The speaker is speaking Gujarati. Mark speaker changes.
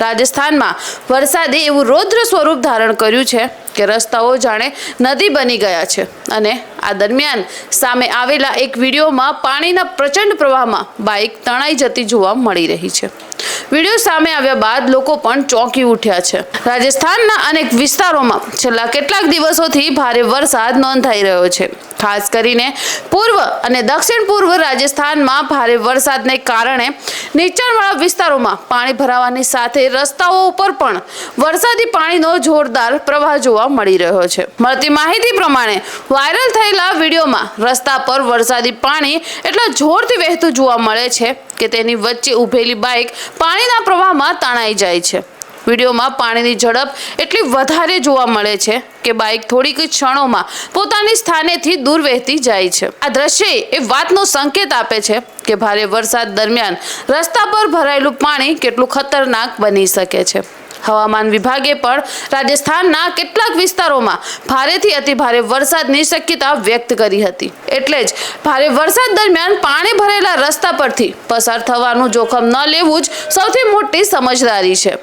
Speaker 1: રાજસ્થાનમાં વરસાદે એવું રૌદ્ર સ્વરૂપ ધારણ કર્યું છે કે રસ્તાઓ જાણે નદી બની ગયા છે અને આ દરમિયાન સામે આવેલા એક વિડીયોમાં પાણીના પ્રચંડ પ્રવાહમાં બાઇક તણાઈ જતી જોવા મળી રહી છે। વિડીયો સામે આવ્યા બાદ લોકો પણ ચોંકી ઉઠ્યા છે। રાજસ્થાનના અનેક વિસ્તારોમાં છેલ્લા કેટલાક દિવસોથી ભારે વરસાદ નોંધાઈ રહ્યો છે। ખાસ કરીને પૂર્વ અને દક્ષિણ પૂર્વ રાજસ્થાનમાં ભારે વરસાદને કારણે નીચાણવાળા વિસ્તારોમાં પાણી ભરાવાની સાથે રસ્તાઓ ઉપર પણ વરસાદી પાણીનો જોરદાર પ્રવાહ જોવા મળી રહ્યો છે। મળતી માહિતી પ્રમાણે વાયરલ થયેલા વિડીયોમાં રસ્તા પર વરસાદી પાણી એટલા જોરથી વહેતું જોવા મળે છે કે તેની વચ્ચે ઊભેલી બાઇક પાણીના પ્રવાહમાં તણાઈ જાય છે। વિડીયોમાં પાણીની ઝડપ એટલી વધારે જોવા મળે છે કે બાઇક થોડીક ક્ષણોમાં પોતાની સ્થાનેથી દૂર વહેતી જાય છે। આ દ્રશ્ય એ વાતનો સંકેત આપે છે કે ભારે વરસાદ દરમિયાન રસ્તા પર ભરાયેલું પાણી કેટલું ખતરનાક બની શકે છે। હવામાન વિભાગે પણ રાજસ્થાનના કેટલાક વિસ્તારોમાં ભારેથી અતિભારે વરસાદની શક્યતા વ્યક્ત કરી હતી। એટલે જ ભારે વરસાદ દરમિયાન પાણી ભરેલા રસ્તા પરથી પસાર થવાનું જોખમ ન લેવું જ સૌથી મોટી સમજદારી છે।